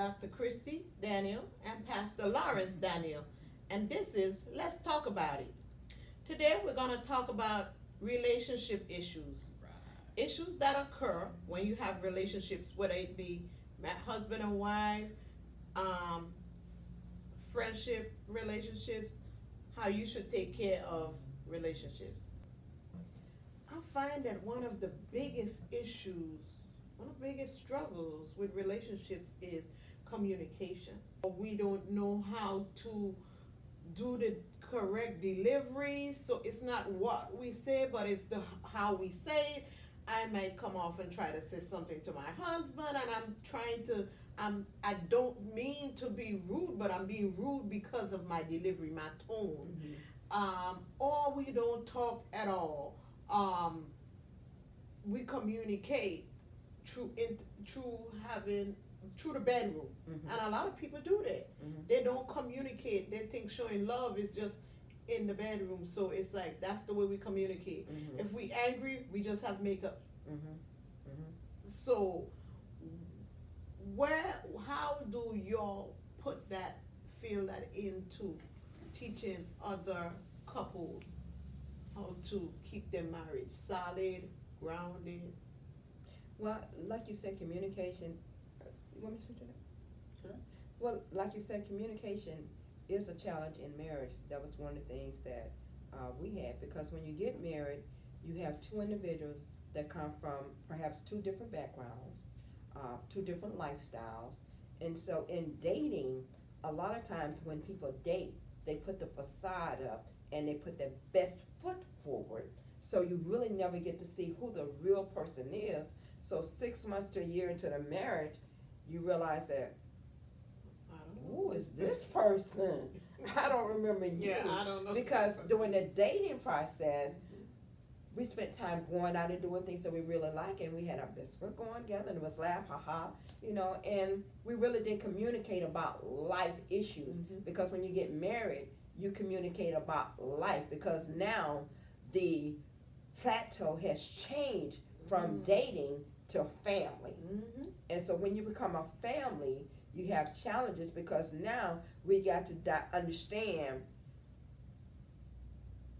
Dr. Christy Daniel and Pastor Lawrence Daniel, and this is Let's Talk About It. Today we're going to talk about relationship issues. Issues that occur when you have relationships, whether it be husband and wife, friendship relationships, how you should take care of relationships. I find that one of the biggest issues, one of the biggest struggles with relationships is communication. We don't know how to do the correct delivery, so it's not what we say, but it's the how we say it. I might come off and try to say something to my husband, and I'm trying to, I don't mean to be rude, but I'm being rude because of my delivery, my tone. Or we don't talk at all. We communicate through the bedroom, and a lot of people do that. They don't communicate. They think showing love is just in the bedroom, so it's like that's the way we communicate. If we angry, we just have makeup. So how do y'all feel that into teaching other couples how to keep their marriage solid, grounded? Well, like you said, communication. You want me to switch it up? Sure. Well, like you said, communication is a challenge in marriage. That was one of the things that we had, because when you get married, you have two individuals that come from perhaps two different backgrounds, two different lifestyles. And so in dating, a lot of times when people date, they put the facade up and they put their best foot forward. So you really never get to see who the real person is. So 6 months to a year into the marriage, you realize that, who is this person? I don't remember you. Yeah, I don't know. Because during the dating process, we spent time going out and doing things that we really like, and we had our best foot going together, and it was laugh, and we really didn't communicate about life issues. Because when you get married, you communicate about life, because now the plateau has changed from dating to family. And so when you become a family, you have challenges, because now we got to understand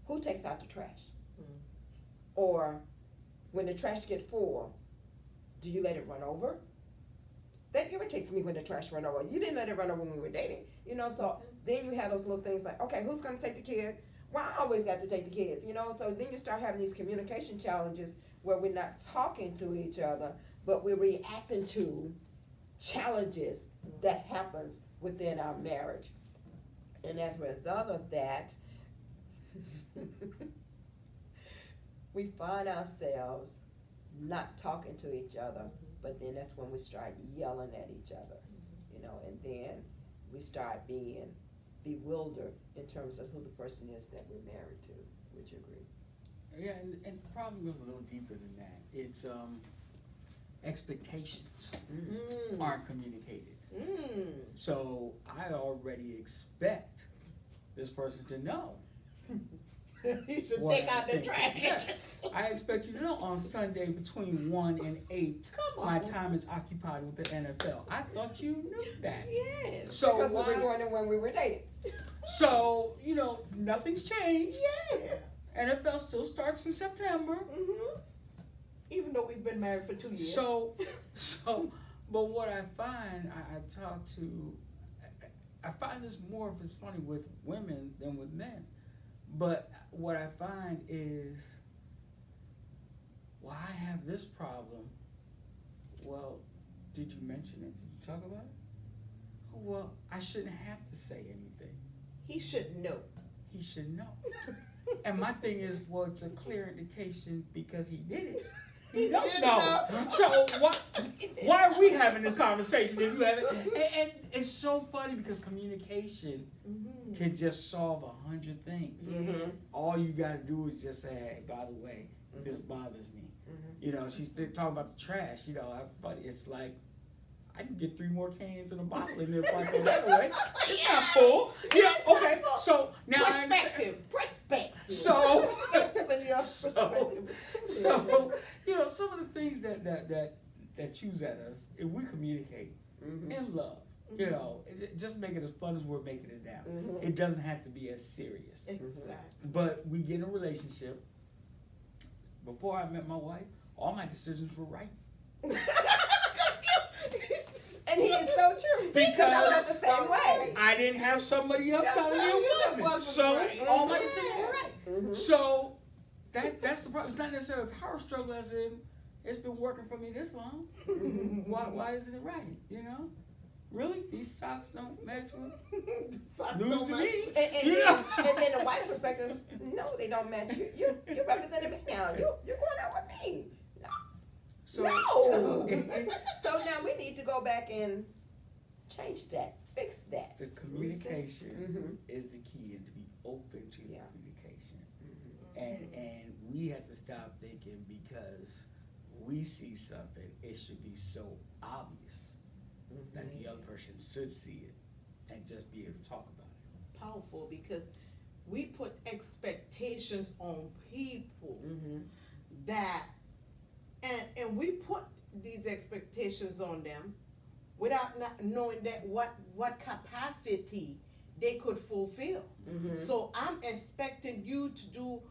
who takes out the trash. Or when the trash gets full, do you let it run over? That irritates me when the trash run over. You didn't let it run over when we were dating, so then you have those little things like, okay, who's going to take the kid? Well, I always got to take the kids, so then you start having these communication challenges where we're not talking to each other, but we're reacting to challenges that happens within our marriage. And as a result of that, we find ourselves not talking to each other, but then that's when we start yelling at each other, and then we start being bewildered in terms of who the person is that we're married to. Would you agree? Yeah, and the problem goes a little deeper than that. It's expectations aren't communicated. So I already expect this person to know. You should take out the trash. Yeah. I expect you to know on Sunday between 1 and 8, my time is occupied with the NFL. I thought you knew that. Yes. So because we were doing it when we were dating. So, nothing's changed. Yeah. NFL still starts in September. Even though we've been married for 2 years. So, but what I find, I find this more of it's funny with women than with men. But what I find is, well, I have this problem. Well, did you mention it? Did you talk about it? Oh, well, I shouldn't have to say anything. He should know. He should know. And my thing is, well, it's a clear indication because he did it. He don't know. So why are we having this conversation if you haven't? And it's so funny because communication can just solve 100 things. All you got to do is just say, hey, by the way, this bothers me. She's talking about the trash. It's like, I can get 3 more cans in a bottle in there before I throw that away. It's not full. Yeah, okay. So now perspective. So, Perspective. some of the things that chews at us, if we communicate in love, You know, just make it as fun as we're making it now. Mhm. It doesn't have to be as serious. Exactly. But we get in a relationship. Before I met my wife, all my decisions were right. And he is so true. Because I was the same way. I didn't have somebody else telling me it wasn't. So all my decisions were right. Mhm. So that's the problem. It's not necessarily a power struggle, as in it's been working for me this long. Why isn't it right? You know, really, these socks don't match with news to me. And then the wife's perspective is, no, they don't match. You representing me now. You're going out with me. So, No. So now we need to go back and change that, fix that. the communication Mhm. is the key, and to be open to the Yeah. communication. And we have to stop thinking because we see something, it should be so obvious that the other person should see it and just be able to talk about it. Powerful, because we put expectations on people Mhm. that, and we put these expectations on them without not knowing that what capacity they could fulfill. Mhm. So I'm expecting you to do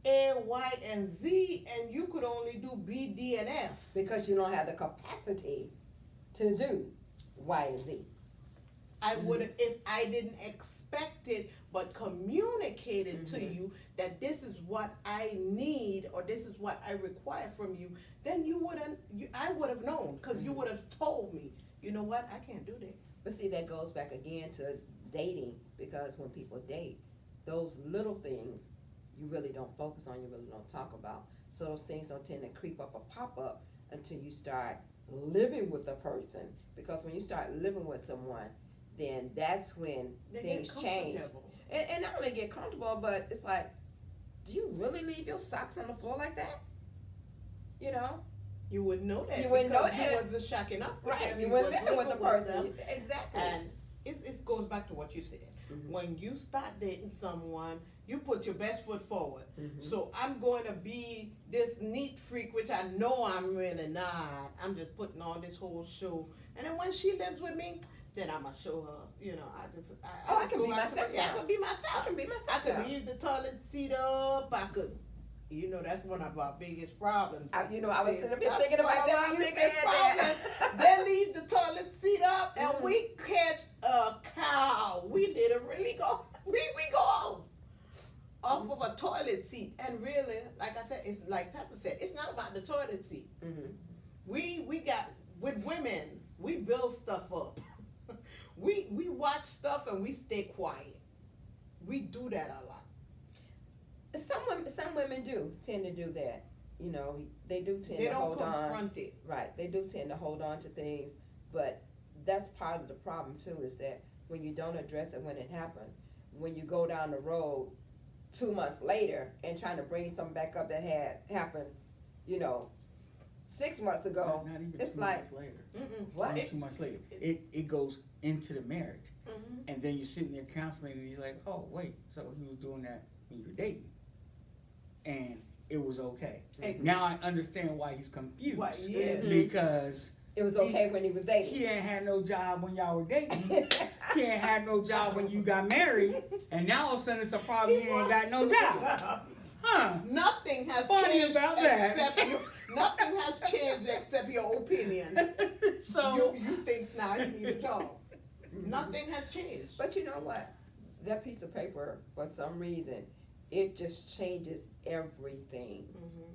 A, Y, and Z, and you could only do B, D, and F. Because you don't have the capacity to do Y and Z. I would have, if I didn't expect it, but communicated to Mhm. you that this is what I need, or this is what I require from you, then I would have known, because you would have told me, you know what, I can't do that. But see, that goes back again to dating, because when people date, those little things you really don't focus on, you really don't talk about. So those things don't tend to creep up or pop up until you start living with a person. Because when you start living with someone, then that's when They things get change. comfortable. And not only get comfortable, but it's like, do you really leave your socks on the floor like that? You know? You wouldn't know that. You wouldn't know because that. You wasn't shacking up with Right, them. you weren't was living with the them. person. Exactly. And it goes back to what you said. Mhm. When you start dating someone, you put your best foot forward. Mhm. So I'm going to be this neat freak, which I know I'm really not. I'm just putting on this whole show. And then when she lives with me, then I'm going to show her, you know, I can just be go back to myself yeah, I now. could be myself. I can be myself. I could now. leave the toilet seat up. I could, you know, that's one of our biggest problems. I was sitting up here That's thinking one about of that our when you biggest said that. They leave the toilet seat up, and Mhm. we catch a cow. We literally go, we go off of a toilet seat. And really, like I said, it's like Pastor said, it's not about the toilet seat. Mhm. We got, with women, we build stuff up. we watch stuff and we stay quiet. We do that a lot. Some women do tend to do that. You know, they do tend They to don't hold on. confront it. Right, they do tend to hold on to things, but that's part of the problem too, is that when you don't address it when it happened, when you go down the road 2 months later and trying to bring something back up that had happened, you know, 6 months ago, Not even it's 2 like, months later. what? Not 2 months later. It goes into the marriage. Mm-hmm. And then you're sitting there counseling, and he's like, oh, wait, so he was doing that when you were dating. And it was okay. Now I understand why he's confused. Why, yeah. Because It was okay when he was dating. he ain't had no job when y'all were dating. He ain't had no job when you got married. And now all of a sudden it's a problem he ain't got no job. Huh. Nothing has Funny changed about that. except nothing has changed except your opinion. So you think now you need a job. Nothing has changed. But you know what? That piece of paper, for some reason, it just changes everything,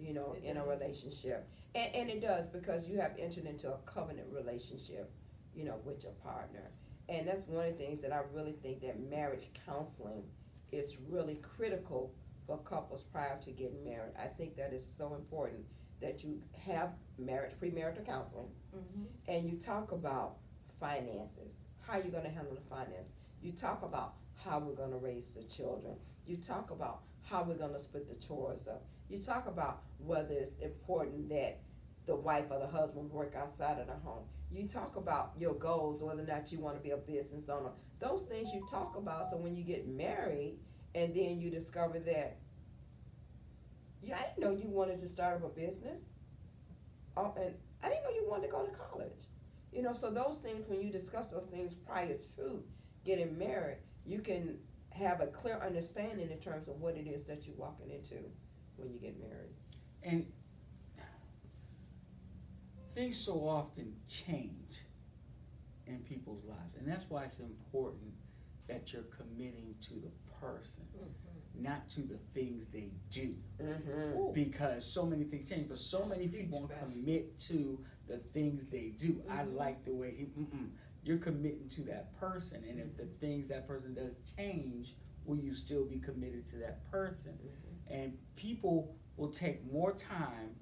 you know, It in a does. relationship. And it does, because you have entered into a covenant relationship, you know, with your partner. And that's one of the things that I really think that marriage counseling is really critical for couples prior to getting married. I think that is so important that you have marriage, premarital counseling, and you talk about finances, how you're gonna handle the finance. You talk about how we're gonna raise the children. You talk about how we're gonna split the chores up. You talk about whether it's important that the wife or the husband work outside of the home. You talk about your goals, whether or not you wanna be a business owner. Those things you talk about, so when you get married and then you discover that, yeah, I didn't know you wanted to start up a business. Oh, and I didn't know you wanted to go to college. You know, so those things, when you discuss those things prior to getting married, you can have a clear understanding in terms of what it is that you're walking into when you get married. And things so often change in people's lives, and that's why it's important that you're committing to the person, not to the things they do. Because so many things change, but so many people won't commit to the things they do. I like the way you're committing to that person, and if the things that person does change, will you still be committed to that person? And people will take more time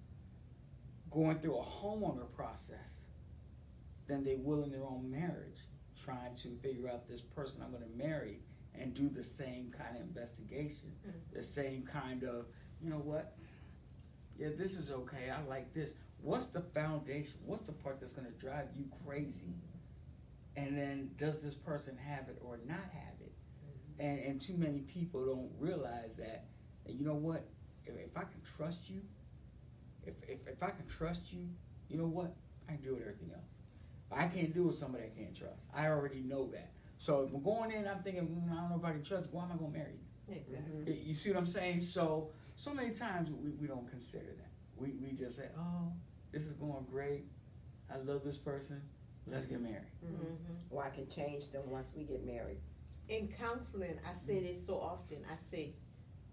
going through a homeowner process than they will in their own marriage, trying to figure out this person I'm going to marry and do the same kind of investigation, the same kind of, you know what, yeah, this is okay, I like this. What's the foundation? What's the part that's going to drive you crazy? And then does this person have it or not have it? And too many people don't realize that, and you know what, if I can trust you, if I can trust you, you know what, I can do with everything else. But I can't do it with somebody I can't trust. I already know that. So if I'm going in, I'm thinking, I don't know if I can trust you, why am I going to marry you? Exactly. You see what I'm saying? So many times we don't consider that. We just say, oh, this is going great. I love this person. Let's get married. Or I can change them once we get married. In counseling, I say this so often. I say,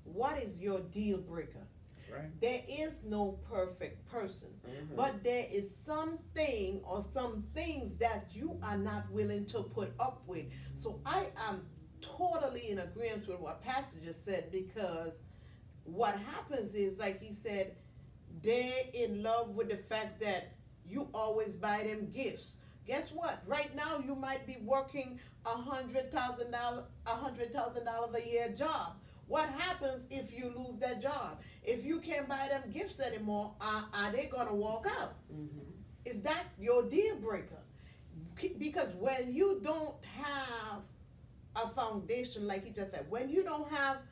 what is your deal breaker? Right. There is no perfect person, but there is something or some things that you are not willing to put up with. So I am totally in agreement with what Pastor just said, because what happens is, like he said, they're in love with the fact that you always buy them gifts. Guess what? Right now you might be working $100,000 a year job. What happens if you lose that job? If you can't buy them gifts anymore, are they gonna walk out? Is that your deal breaker? Because when you don't have a foundation, like he just said, when you don't have,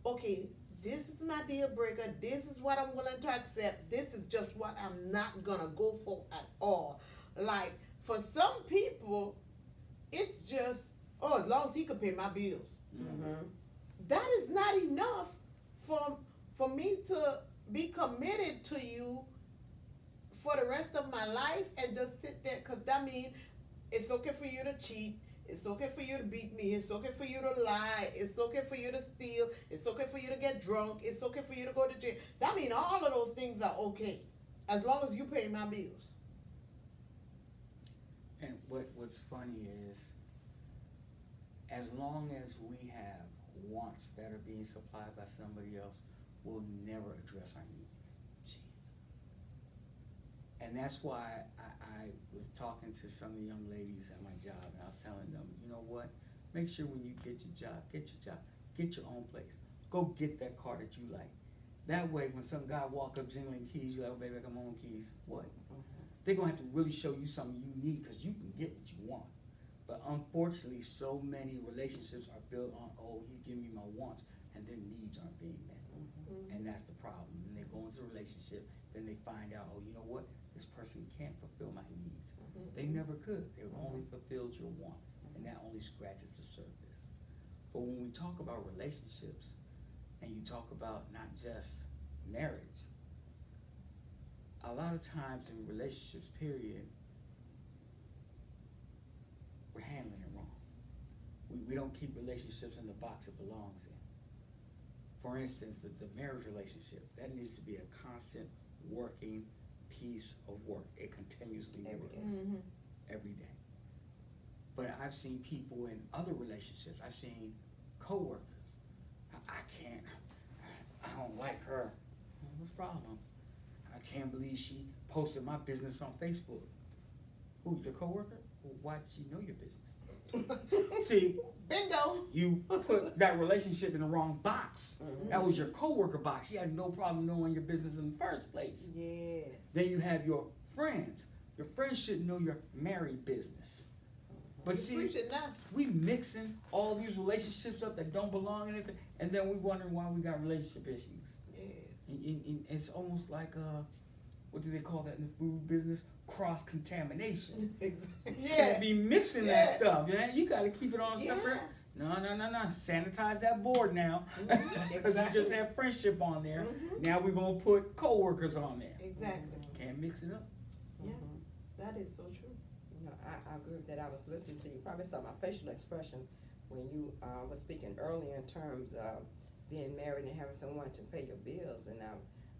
okay, this is my deal breaker, this is what I'm willing to accept, this is just what I'm not gonna go for at all. Like, for some people, it's just, oh, as long as he can pay my bills. That is not enough for me to be committed to you for the rest of my life and just sit there, because that means it's okay for you to cheat, it's okay for you to beat me, it's okay for you to lie, it's okay for you to steal, it's okay for you to get drunk, it's okay for you to go to jail. That means all of those things are okay, as long as you pay my bills. And what's funny is, as long as we have wants that are being supplied by somebody else, we'll never address our needs. And that's why I was talking to some of the young ladies at my job, and I was telling them, you know what, make sure when you get your job, get your own place. Go get that car that you like. That way, when some guy walk up jingling keys, you're like, oh, baby, I got my own keys. What? They're gonna have to really show you something you need, because you can get what you want. But unfortunately, so many relationships are built on, oh, he's giving me my wants, and their needs aren't being met. And that's the problem. And they go into a relationship, then they find out, oh, you know what? This person can't fulfill my needs. They never could. They only fulfilled your want, and that only scratches the surface. But when we talk about relationships, and you talk about not just marriage, a lot of times in relationships, period, we're handling it wrong. We don't keep relationships in the box it belongs in. For instance, the marriage relationship, that needs to be a constant working piece of work. It continuously works every day. But I've seen people in other relationships. I've seen coworkers. I don't like her. What's the problem? I can't believe she posted my business on Facebook. Who, your coworker? Well, why did she know your business? See, bingo. You put that relationship in the wrong box. That was your coworker box. She had no problem knowing your business in the first place. Yes. Then you have your friends. Your friends should know your married business. But see, we mixing all these relationships up that don't belong in it, and then we wondering why we got relationship issues. Yes. And it's almost like what do they call that in the food business? Cross contamination. Yeah. Can't be mixing Yeah. that stuff. Yeah, you got to keep it all separate. Yeah. No. Sanitize that board now, because you just have friendship on there. Now we're gonna put coworkers on there. Exactly. Can't mix it up. Yeah. That is so true. You know, I agree with that. I was listening to you, probably saw my facial expression when you was speaking earlier in terms of being married and having someone to pay your bills, and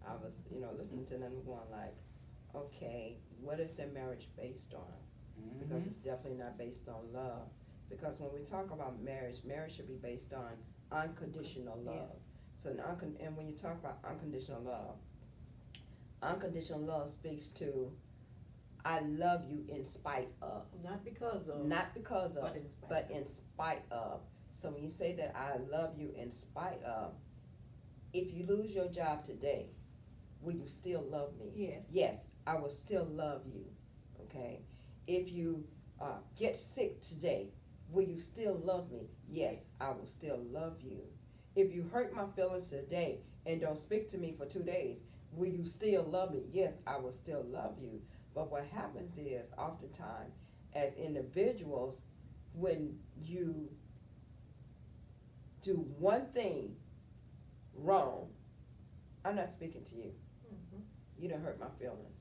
I was, you know, listening to them going like, okay, what is their marriage based on? Because it's definitely not based on love. Because when we talk about marriage, marriage should be based on unconditional love. Yes. So, and when you talk about unconditional love speaks to, I love you in spite of. Not because of. Not because of, But in spite but in spite of. So when you say that I love you in spite of, if you lose your job today, will you still love me? Yes. Yes, I will still love you, okay? If you get sick today, will you still love me? Yes, I will still love you. If you hurt my feelings today and don't speak to me for 2 days, will you still love me? Yes, I will still love you. But what happens is, oftentimes, as individuals, when you do one thing wrong, I'm not speaking to you. You done hurt my feelings.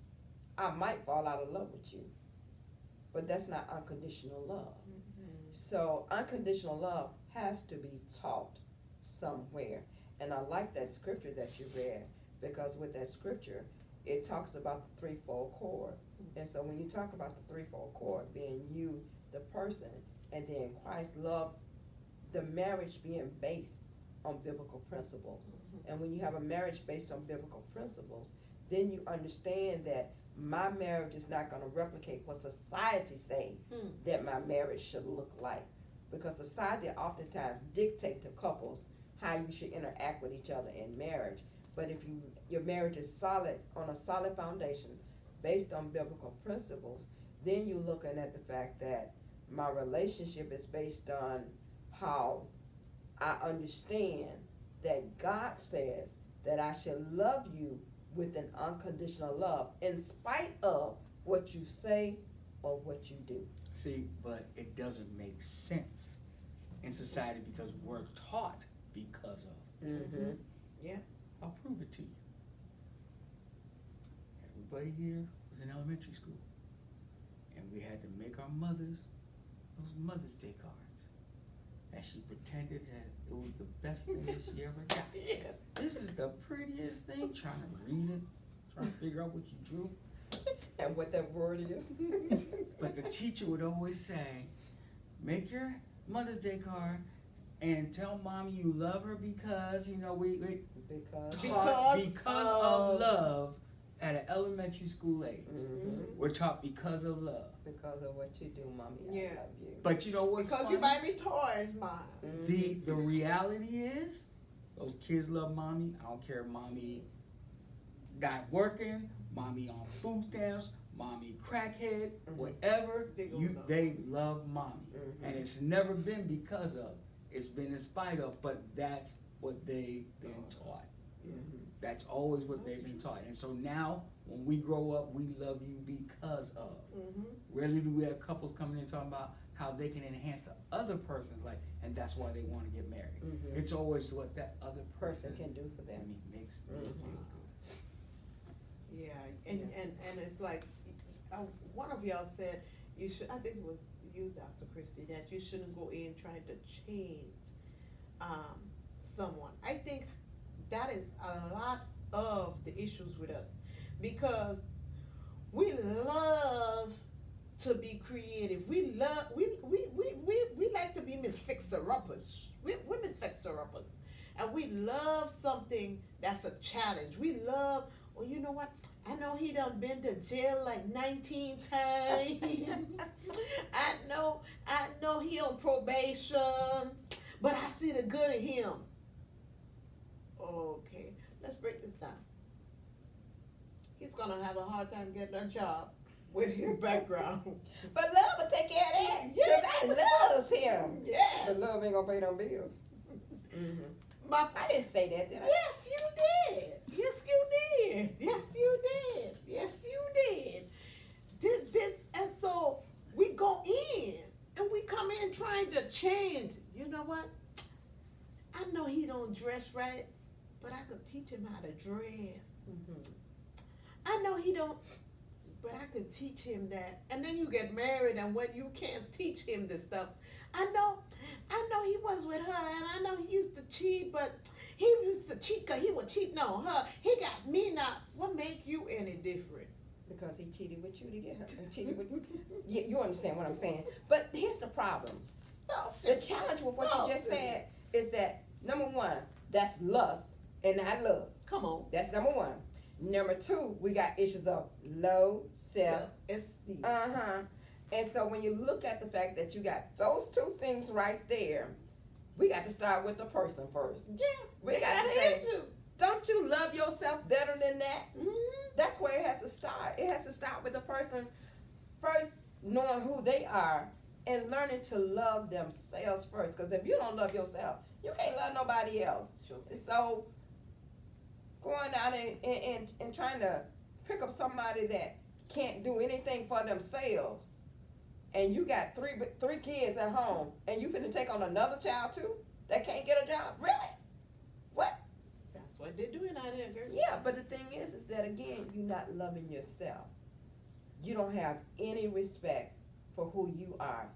I might fall out of love with you, but that's not unconditional love. So unconditional love has to be taught somewhere. And I like that scripture that you read, because with that scripture, it talks about the threefold cord. And so when you talk about the threefold cord being you, the person, and then Christ's love, the marriage being based on biblical principles. And when you have a marriage based on biblical principles, then you understand that my marriage is not going to replicate what society say that my marriage should look like. Because society oftentimes dictate to couples how you should interact with each other in marriage. But if your marriage is solid, on a solid foundation, based on biblical principles, then you're looking at the fact that my relationship is based on how I understand that God says that I should love you with an unconditional love, in spite of what you say or what you do. See, but it doesn't make sense in society because we're taught because of. Yeah. I'll prove it to you. Everybody here was in elementary school, and we had to make our mothers those Mother's Day cards. And she pretended that it was the best thing that she ever got. Yeah. This is the prettiest thing, trying to read it, trying to figure out what you drew. And what that word is. But the teacher would always say, make your Mother's Day card and tell mommy you love her because, you know, we taught because of love at an elementary school age. We're taught because of love. Because of what you do, mommy, Yeah. I love you. But you know what's Because funny? you buy me toys, Mom. The reality is, those kids love mommy. I don't care if mommy not working, mommy on food stamps, mommy crackhead, whatever, they love mommy. And it's never been because of, it's been in spite of, but that's what they've been taught. That's always what they've been taught. And so now, when we grow up, we love you because of. Rarely do we have couples coming in talking about how they can enhance the other person's life, and that's why they want to get married. It's always what that other person can do for them. Makes me feel good. Yeah, and it's like, one of y'all said, you should, I think it was you, Dr. Christie, that you shouldn't go in trying to change someone. I think that is a lot of the issues with us, because we love to be creative. We like to be Miss Fixer-uppers. We're Miss Fixer-uppers. And we love something that's a challenge. We love, well, you know what? I know he done been to jail like 19 times. I know he on probation, but I see the good in him. Okay, let's break this down. He's gonna have a hard time getting a job with his background. But love will take care of that. Yeah. Because I loves him. Yeah. But love ain't gonna pay them bills. I didn't say that, did I? Yes, you did. Yes, you did. Yes, you did. Yes, you did. This, and so we go in and we come in trying to change. You know what? I know he don't dress right, but I could teach him how to dress. Mm-hmm. I know he don't, but I could teach him that. And then you get married, and when you can't teach him this stuff, I know he was with her, and I know he used to cheat, but he used to cheat because he was cheating on her. He got me now. What make you any different? Because he cheated with you to get her. He cheated with you. You understand what I'm saying? But here's the problem. The challenge with what you just said is that, number one, that's lust and not love. Come on. That's number one. Number two, we got issues of low self-esteem. And so when you look at the fact that you got those two things right there, we got to start with the person first. Yeah, We got to say, don't you love yourself better than that? Mm-hmm. That's where it has to start. It has to start with the person first, knowing who they are and learning to love themselves first. Because if you don't love yourself, you can't love nobody else. Sure. So going out and trying to pick up somebody that can't do anything for themselves, and you got three kids at home, and you finna take on another child too that can't get a job? Really? What? That's what they're doing out here, girl. Yeah, but the thing is that again, you're not loving yourself. You don't have any respect for who you are.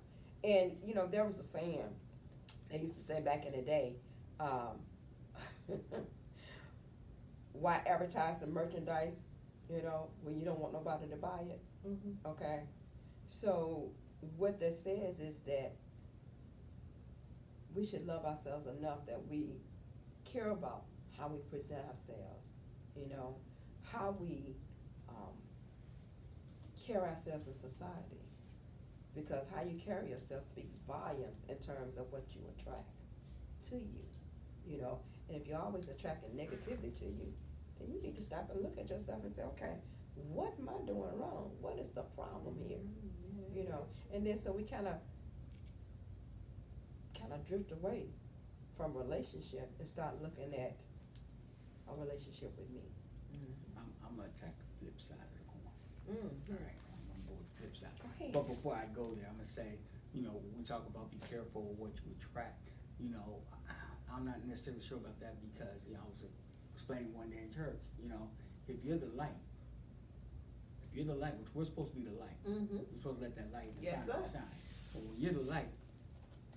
And you know, there was a saying they used to say back in the day, why advertise the merchandise, you know, when you don't want nobody to buy it? Mm-hmm. Okay? So what that says is that we should love ourselves enough that we care about how we present ourselves, you know, how we carry ourselves in society. Because how you carry yourself speaks volumes in terms of what you attract to you, you know. And if you're always attracting negativity to you, then you need to stop and look at yourself and say, okay, what am I doing wrong? What is the problem here? Mm-hmm. You know, and then so we kind of drift away from relationship and start looking at a relationship with me. I'm gonna attack the flip side of the coin. Mm-hmm. All right, I'm gonna go with the flip side. Go ahead. But before I go there, I'm gonna say, you know, we talk about be careful of what you attract. You know, I'm not necessarily sure about that because, you know, I was explaining one day in church, you know, if you're the light, which we're supposed to be the light, Mm-hmm. we're supposed to let that light Yes, shine. But when you're the light,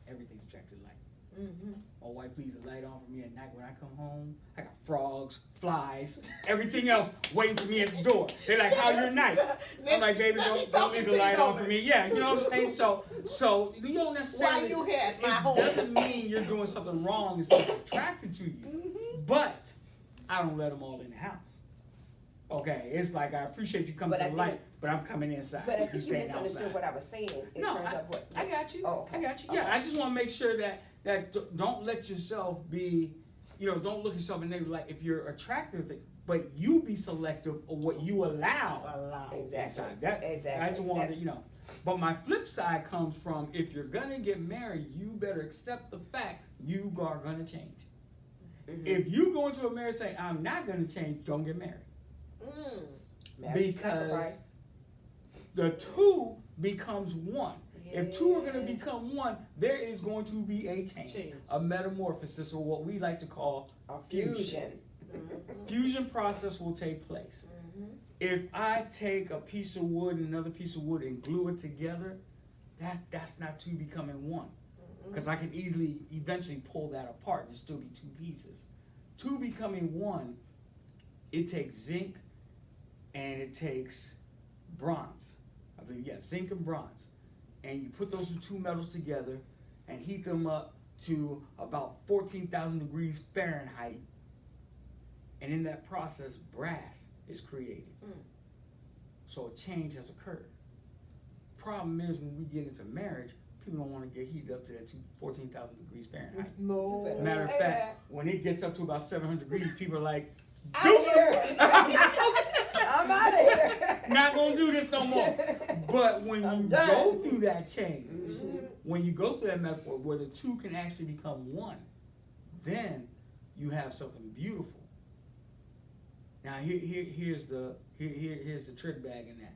everything's attracted light. Mm-hmm. My wife leaves the light on for me at night when I come home. I got frogs, flies, everything else waiting for me at the door. They're like, "How your night?" I'm like, "Baby, don't leave the light on for me." Yeah, you know what I'm saying? So you don't necessarily. While you had my home. It doesn't mean you're doing something wrong and something's attracted to you. Mm-hmm. But I don't let them all in the house. Okay, it's like I appreciate you coming But to the light, but I'm coming inside. But I think you staying misunderstood outside. what I was saying in terms of what. I got you. Oh, okay. I got you. Yeah, Okay. I just want to make sure that don't let yourself be, you know, don't look yourself in the negative light if you're attractive, but you be selective of what you allow. Exactly. inside. That, Exactly. I just wanted to, you know. But my flip side comes from if you're gonna get married, you better accept the fact you are gonna change. Mm-hmm. If you go into a marriage saying I'm not gonna change, don't get married. Mm. Marriage Because sacrifice. the two becomes one. If two are going to Yeah. become one, there is going to be a change, a metamorphosis, or what we like to call A fusion. Mm-hmm. Fusion process will take place. Mm-hmm. If I take a piece of wood and another piece of wood and glue it together, that's not two becoming one. Because I can easily, eventually pull that apart and still be two pieces. Two becoming one, it takes zinc and it takes bronze. I believe, yeah, zinc and bronze. And you put those two metals together and heat them up to about 14,000 degrees Fahrenheit. And in that process, brass is created. So a change has occurred. Problem is when we get into marriage, people don't want to get heated up to that 14,000 degrees Fahrenheit. No. You better Matter of say fact, that. when it gets up to about 700 degrees, people are like, I'm here. I'm out of here. not gonna do this no more. But when I'm you done. go through that change, Mhm. when you go through that metaphor where the two can actually become one, then you have something beautiful. Now here's the trick bag in that.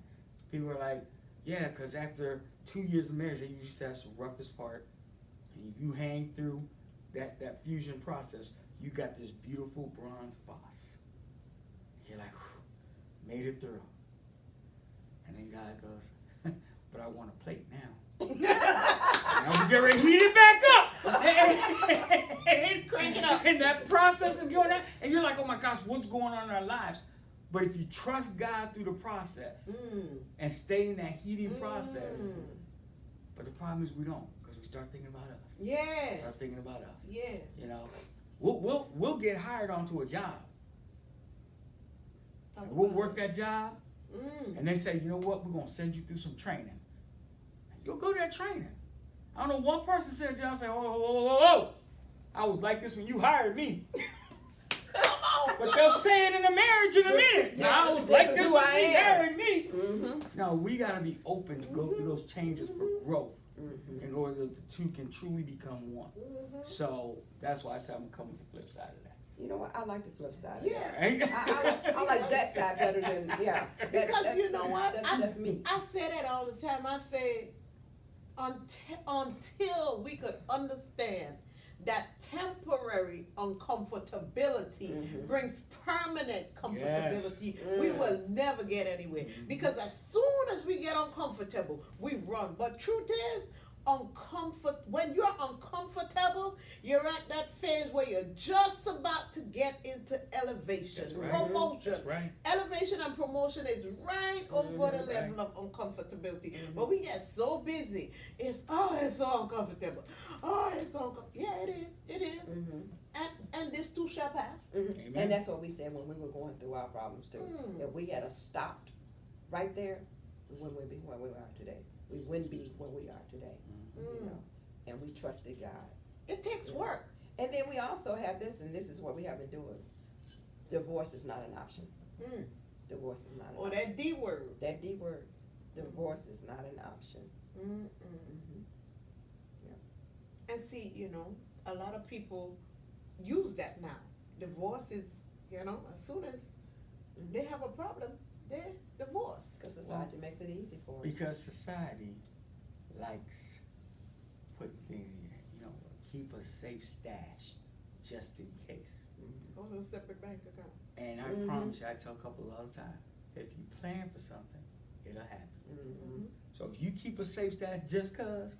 People are like, yeah, because after 2 years of marriage, they usually say that's the roughest part. And if you hang through that fusion process, you got this beautiful bronze vase. You're like, made it through. And then God goes, but I want a plate now. Now we get ready to heat it back up. And crank it up. And that process of going on, and you're like, oh my gosh, what's going on in our lives? But if you trust God through the process and stay in that heating process, but the problem is we don't, because we start thinking about us. Yes. Start thinking about us. Yes. You know, we'll get hired onto a job. And we'll work that job, and they say, you know what, we're gonna send you through some training. You'll go to that training. I don't know, one person said to job, say, oh, I was like this when you hired me. But they'll say it in a marriage in a minute. Yeah, I was like this when she married me. Mm-hmm. No, we gotta be open to go through those changes for growth, in order that the two can truly become one. So that's why I said I'm gonna come with the flip side of that. You know what? I like the flip side. Yeah. I like that side better than Because you know what? That's me. I say that all the time. I say until we could understand that temporary uncomfortability brings permanent comfortability, we will never get anywhere. Because as soon as we get uncomfortable, we run. But truth is, when you're uncomfortable, you're at that phase where you're just about to get into elevation, promotion. That's right. Elevation and promotion is right over the level of uncomfortability. But we get so busy. It's so uncomfortable. It's so uncomfortable. Yeah, it is. And this too shall pass. And that's what we said when we were going through our problems too. If we had stopped right there, we wouldn't be where we are today. We wouldn't be where we are today. You know, and we trusted God. It takes work. And then we also have this, and this is what we have to do is, divorce is not an option. Divorce is not an option. That D word. That D word. Divorce is not an option. Yeah. And see, you know, a lot of people use that now. Divorce is, you know, as soon as they have a problem, they're divorced. Because society makes it easy for us. Because society likes putting things in, you know, keep a safe stash just in case. Go to a separate bank account. And I promise you, I tell a couple all the time, if you plan for something, it'll happen. So if you keep a safe stash just cause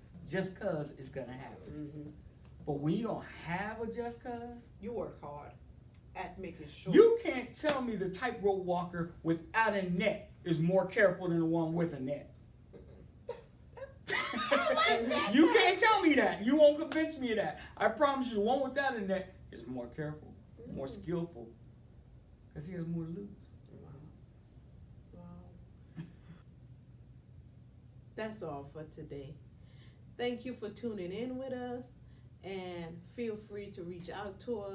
it's gonna happen. But when you don't have a just cause, You work hard at making sure. you can't tell me the tightrope walker without a net is more careful than the one with a net. You can't tell me that. You won't convince me of that. I promise you, the one without a net is more careful, more skillful, because he has more to lose. Wow. That's all for today. Thank you for tuning in with us, and feel free to reach out to us.